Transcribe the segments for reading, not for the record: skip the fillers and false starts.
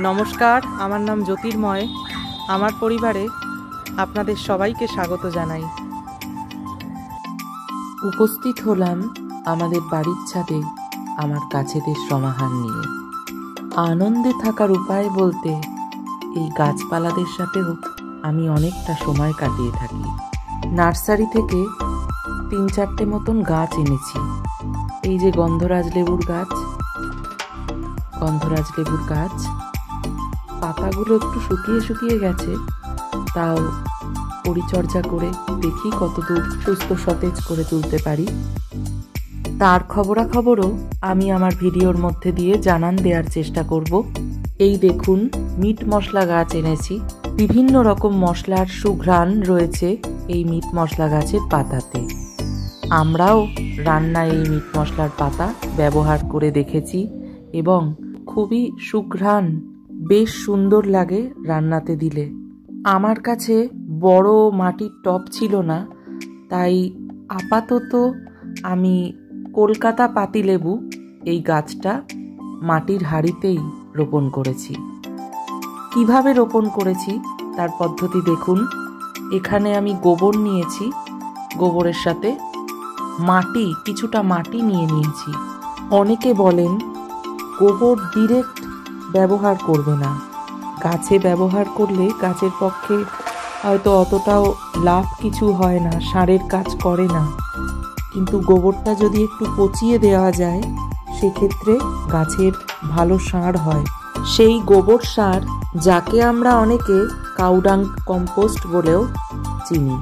নমস্কার, আমার নাম জ্যোতির্ময়। আমার পরিবারে আপনাদের সবাইকে স্বাগত জানাই। উপস্থিত হলাম আমাদের বাড়ির ছাদে আমার গাছেদের সমাহার নিয়ে। আনন্দে থাকার উপায় বলতে এই গাছপালাদের সাথেও আমি অনেকটা সময় কাটিয়ে থাকি। নার্সারি থেকে 3-4টে মতন গাছ এনেছি। এই যে গন্ধরাজ লেবুর গাছ, পাতাগুলো একটু শুকিয়ে শুকিয়ে গেছে, তাও পরিচর্যা করে দেখি কতদূর সুস্থ সতেজ করে তুলতে পারি। তার খবরাখবরও আমি আমার ভিডিওর মধ্যে দিয়ে জানান দেওয়ার চেষ্টা করব। এই দেখুন, মিট মশলা গাছ এনেছি। বিভিন্ন রকম মশলার সুঘ্রাণ রয়েছে এই মিট মশলা গাছের পাতাতে। আমরাও রান্নায় এই মিট মশলার পাতা ব্যবহার করে দেখেছি এবং খুবই সুঘ্রাণ, বেশ সুন্দর লাগে রান্নাতে দিলে। আমার কাছে বড় মাটির টব ছিল না, তাই আপাতত আমি কলকাতা পাতিলেবু এই গাছটা মাটির হাঁড়িতেই রোপণ করেছি। কিভাবে রোপণ করেছি তার পদ্ধতি দেখুন। এখানে আমি গোবর নিয়েছি, গোবরের সাথে কিছুটা মাটি নিয়ে নিয়েছি। অনেকে বলেন গোবর ডিরেক্ট ব্যবহার করবে না, গাছে ব্যবহার করলে গাছের পক্ষে হয়তো অতটাও লাভ কিছু হয় না, সারের কাজ করে না। কিন্তু গোবরটা যদি একটু পচিয়ে দেওয়া যায় সেক্ষেত্রে গাছের ভালো সার হয়। সেই গোবর সার, যাকে আমরা অনেকে কাউডাং কম্পোস্ট বলেও চিনি।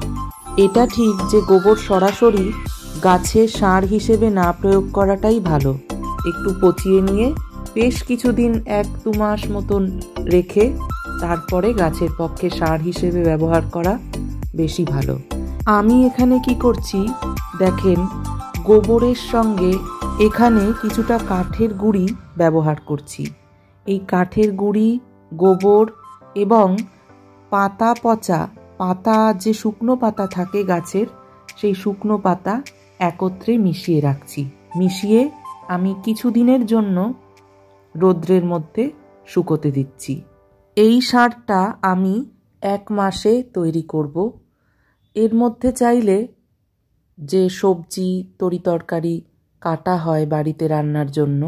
এটা ঠিক যে গোবর সরাসরি গাছে সার হিসেবে না প্রয়োগ করাটাই ভালো। একটু পচিয়ে নিয়ে বেশ কিছুদিন 1-2 মাস মতন রেখে তারপরে গাছের পক্ষে সার হিসেবে ব্যবহার করা বেশি ভালো। আমি এখানে কি করছি দেখেন, গোবরের সঙ্গে এখানে কিছুটা কাঠের গুঁড়ি ব্যবহার করছি। এই কাঠের গুঁড়ি, গোবর এবং পচা পাতা, যে শুকনো পাতা থাকে গাছের, সেই শুকনো পাতা একত্রে মিশিয়ে রাখছি। মিশিয়ে আমি কিছুদিনের জন্য রোদ্রের মধ্যে শুকোতে দিচ্ছি। এই সারটা আমি 1 মাসে তৈরি করব। এর মধ্যে চাইলে যে সবজি তরিতরকারি কাটা হয় বাড়িতে রান্নার জন্য,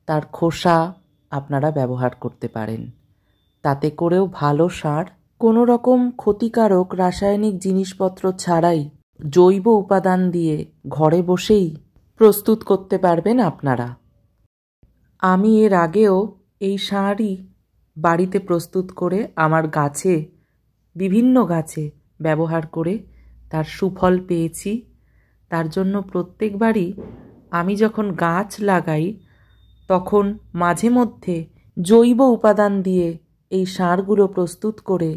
তার খোসা আপনারা ব্যবহার করতে পারেন। তাতে করেও ভালো সার, কোনো রকম ক্ষতিকারক রাসায়নিক জিনিসপত্র ছাড়াই জৈব উপাদান দিয়ে ঘরে বসেই প্রস্তুত করতে পারবেন আপনারা। আমি এর আগেও এই সারই বাড়িতে প্রস্তুত করে আমার বিভিন্ন গাছে ব্যবহার করে তার সুফল পেয়েছি। তার জন্য প্রত্যেকবারই আমি যখন গাছ লাগাই তখন মাঝে মধ্যে জৈব উপাদান দিয়ে এই সারগুলো প্রস্তুত করে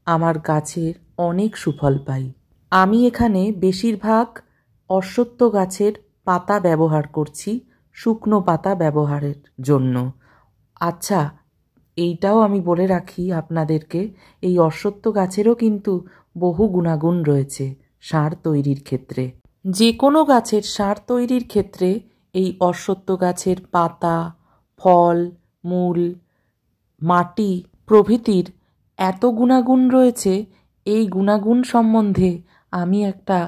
আমার গাছের অনেক সুফল পাই। আমি এখানে বেশিরভাগ অশ্বত্থ গাছের পাতা ব্যবহার করছি, শুকনো পাতা ব্যবহারের জন্য। আচ্ছা, এইটাও আমি বলে রাখি আপনাদেরকে, এই অশ্বত্থ গাছেরও কিন্তু বহু গুণাগুণ রয়েছে সার তৈরির ক্ষেত্রে। যে কোনো গাছের সার তৈরির ক্ষেত্রে এই অশ্বত্থ গাছের পাতা, ফল, মূল, মাটি প্রভৃতির এত গুণাগুণ রয়েছে। এই গুণাগুণ সম্বন্ধে আমি একটা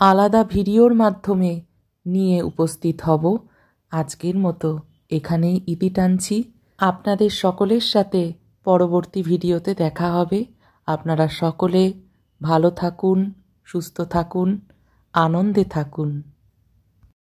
আলাদা ভিডিওর মাধ্যমে নিয়ে উপস্থিত হব। আজকের মতো এখানেই ইতি টানছি। আপনাদের সকলের সাথে পরবর্তী ভিডিওতে দেখা হবে। আপনারা সকলে ভালো থাকুন, সুস্থ থাকুন, আনন্দে থাকুন।